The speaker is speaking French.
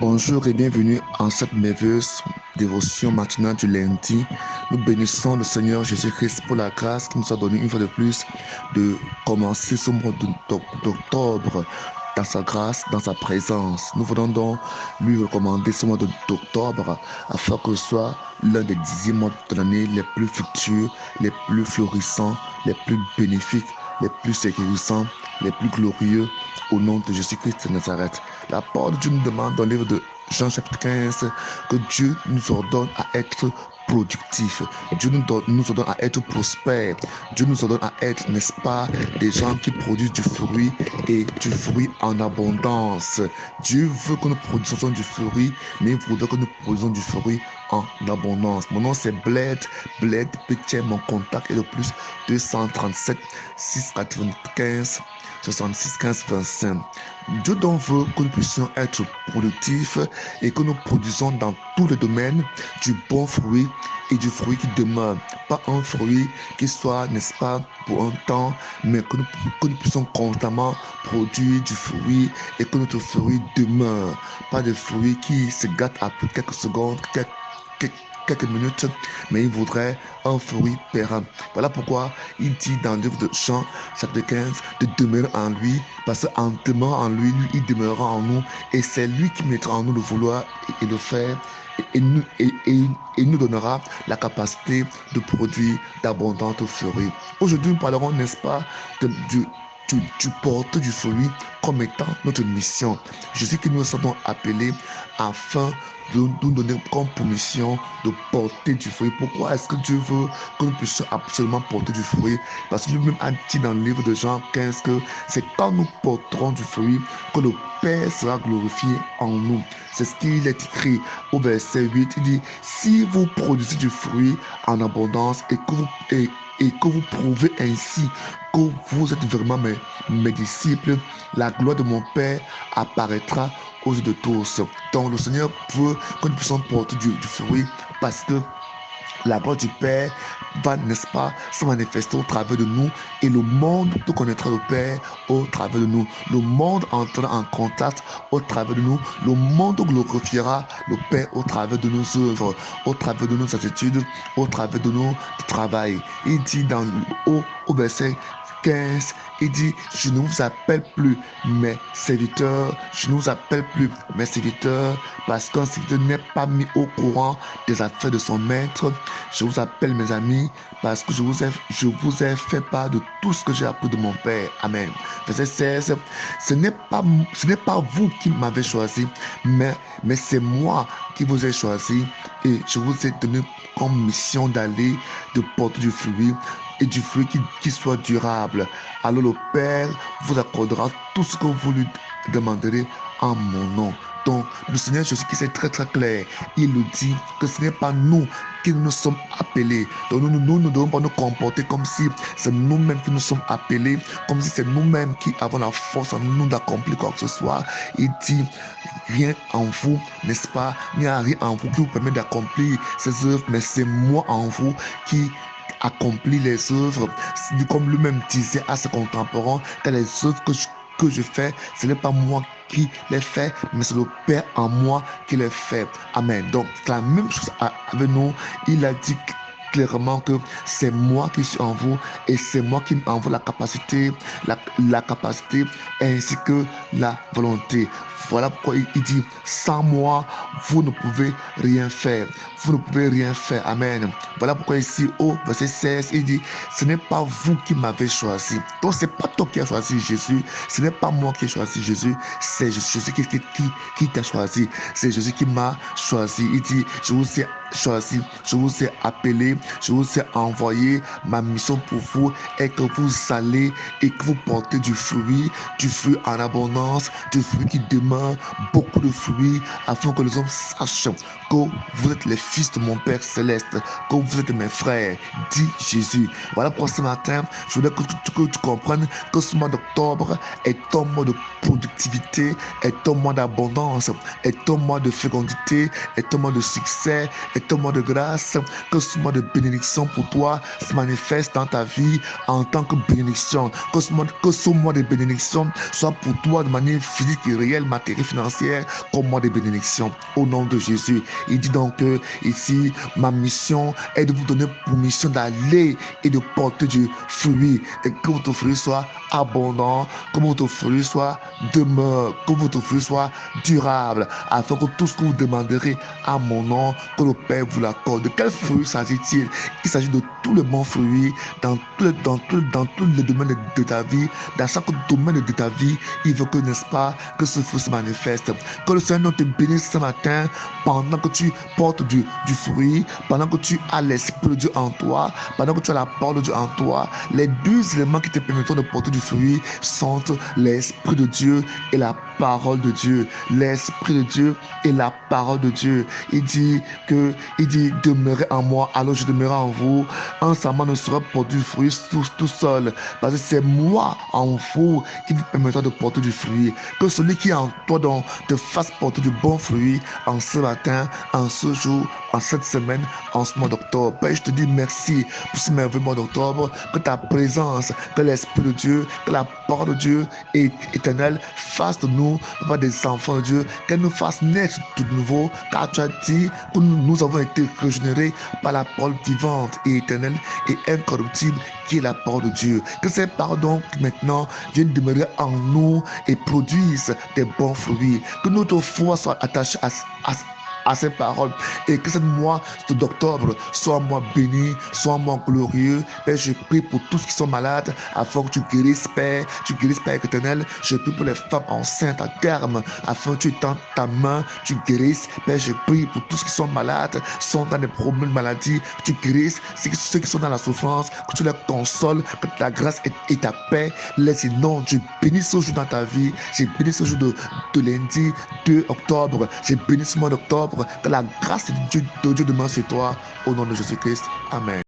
Bonjour et bienvenue en cette merveilleuse dévotion matinale du lundi. Nous bénissons le Seigneur Jésus-Christ pour la grâce qui nous a donné une fois de plus de commencer ce mois d'octobre dans sa grâce, dans sa présence. Nous voulons donc lui recommander ce mois d'octobre afin que ce soit l'un des 10e mois de l'année les plus fructueux, les plus florissants, les plus bénéfiques, les plus sécurisants, les plus glorieux au nom de Jésus-Christ de Nazareth. La parole de Dieu nous demande dans le livre de Jean chapitre 15 que Dieu nous ordonne à être productifs. Dieu nous ordonne à être prospères. Dieu nous ordonne à être, n'est-ce pas, des gens qui produisent du fruit et du fruit en abondance. Dieu veut que nous produisions du fruit, mais il voudrait que nous produisions du fruit en abondance. Mon nom c'est Bled Pétier. Mon contact est le plus 237 695 66 15 25. Dieu donc veut que nous puissions être productifs et que nous produisons dans tous les domaines du bon fruit et du fruit qui demeure. Pas un fruit qui soit, n'est-ce pas, pour un temps, mais que nous puissions constamment produire du fruit et que notre fruit demeure. Pas de fruits qui se gâtent après quelques secondes, quelques minutes, mais il voudrait un fruit pérenne. Voilà pourquoi il dit dans le livre de Jean, chapitre 15, de demeurer en lui, parce qu'en demeurant en lui, il demeurera en nous, et c'est lui qui mettra en nous le vouloir et le faire, et nous donnera la capacité de produire d'abondantes fruits. Aujourd'hui, nous parlerons, n'est-ce pas, du porteur du fruit comme étant notre mission. Jésus qui nous sommes appelés afin de nous donner comme mission de porter du fruit. Pourquoi est-ce que Dieu veut que nous puissions absolument porter du fruit? Parce que lui-même a dit dans le livre de Jean 15 que c'est quand nous porterons du fruit que le Père sera glorifié en nous. C'est ce qu'il est écrit au verset 8. Il dit, si vous produisez du fruit en abondance et que vous prouvez ainsi que vous êtes vraiment mes disciples, la gloire de mon Père apparaîtra aux yeux de tous. Donc le Seigneur veut que nous puissions porter du fruit parce que la gloire du Père va, n'est-ce pas, se manifester au travers de nous et le monde te connaîtra le Père au travers de nous. Le monde entrera en contact au travers de nous. Le monde glorifiera le Père au travers de nos œuvres, au travers de nos attitudes, au travers de nos travail. Il dit au verset 15, il dit, je ne vous appelle plus mes serviteurs, je ne vous appelle plus mes serviteurs, parce qu'un serviteur n'est pas mis au courant des affaires de son maître. Je vous appelle mes amis, parce que je vous ai fait part de tout ce que j'ai appris de mon Père. Amen. Verset 16, ce n'est pas vous qui m'avez choisi, mais c'est moi qui vous ai choisi, et je vous ai donné comme mission d'aller, de porter du fruit, et du fruit qui soit durable. Alors le Père vous accordera tout ce que vous lui demanderez en mon nom. Donc le Seigneur Jésus qui c'est très très clair, il nous dit que ce n'est pas nous qui nous sommes appelés. Donc nous ne devons pas nous comporter comme si c'est nous-mêmes qui nous sommes appelés, comme si c'est nous-mêmes qui avons la force en nous d'accomplir quoi que ce soit. Il dit, rien en vous, n'est-ce pas, il n'y a rien en vous qui vous permet d'accomplir ces œuvres, mais c'est moi en vous qui accomplit les œuvres, comme lui-même disait à ses contemporains, que les œuvres que je fais, ce n'est pas moi qui les fais, mais c'est le Père en moi qui les fait. Amen. Donc, la même chose avec nous. Il a dit clairement que c'est moi qui suis en vous et c'est moi qui envoie la capacité, la capacité ainsi que la volonté. Voilà pourquoi il dit, sans moi, vous ne pouvez rien faire. Vous ne pouvez rien faire. Amen. Voilà pourquoi ici, au verset 16, il dit, ce n'est pas vous qui m'avez choisi. Donc, ce n'est pas toi qui as choisi Jésus. Ce n'est pas moi qui ai choisi Jésus. C'est Jésus qui t'a choisi. C'est Jésus qui m'a choisi. Il dit, je vous ai choisi, je vous ai appelé, je vous ai envoyé. Ma mission pour vous est que vous allez et que vous portez du fruit en abondance, du fruit qui demeure, beaucoup de fruits, afin que les hommes sachent que vous êtes les fils de mon Père Céleste, que vous êtes mes frères, dit Jésus. Voilà pourquoi ce matin, je voudrais que tu comprennes que ce mois d'octobre est un mois de productivité, est un mois d'abondance, est un mois de fécondité, est un mois de succès, est un mois de grâce, que ce mois de bénédiction pour toi se manifeste dans ta vie en tant que bénédiction, que ce mois de bénédiction soit pour toi de manière physique et réelle, matérielle, financière, comme mois de bénédiction, au nom de Jésus. Il dit donc que ici, ma mission est de vous donner pour mission d'aller et de porter du fruit, et que votre fruit soit abondant, que votre fruit soit demeure, que votre fruit soit durable, afin que tout ce que vous demanderez à mon nom, que le Père vous l'accorde. De quel fruit s'agit-il? Il s'agit de tout le bon fruit dans tous les domaines de ta vie, dans chaque domaine de ta vie. Il veut que, n'est-ce pas, que ce fruit se manifeste. Que le Seigneur te bénisse ce matin pendant que tu portes du fruit, pendant que tu as l'Esprit de Dieu en toi, pendant que tu as la parole de Dieu en toi. Les deux éléments qui te permettront de porter du fruit sont l'Esprit de Dieu et la parole de Dieu. L'Esprit de Dieu et la parole de Dieu. Il dit, demeurez en moi, alors je demeurerai en vous. Un serment ne sera porter du fruit tout seul, parce que c'est moi en vous qui vous permettra de porter du fruit. Que celui qui est en toi donc te fasse porter du bon fruit en ce matin, en ce jour, en cette semaine, en ce mois d'octobre. Père, je te dis merci pour ce merveilleux mois d'octobre, que ta présence, que l'Esprit de Dieu, que la parole de Dieu éternelle fasse de nous des enfants de Dieu, qu'elle nous fasse naître de nouveau, car tu as dit que nous avons été régénérés par la parole vivante et éternelle et incorruptible qui est la parole de Dieu. Que ces paroles donc maintenant viennent demeurer en nous et produisent des bons fruits. Que notre foi soit attachée à ces paroles, et que ce mois d'octobre soit un mois béni, soit un mois glorieux. Père, je prie pour tous qui sont malades, afin que tu guérisses, Père, Père éternel. Je prie pour les femmes enceintes à terme, afin que tu étends ta main, tu guérisses. Père, je prie pour tous qui sont malades, sont dans des problèmes de maladie, que tu guérisses. Ceux qui sont dans la souffrance, que tu les consoles, que ta grâce et ta paix les inonde. Je bénis ce jour dans ta vie, j'ai béni ce jour de lundi 2 octobre, j'ai béni ce mois d'octobre. Que la grâce de Dieu demeure sur toi, au nom de Jésus-Christ. Amen.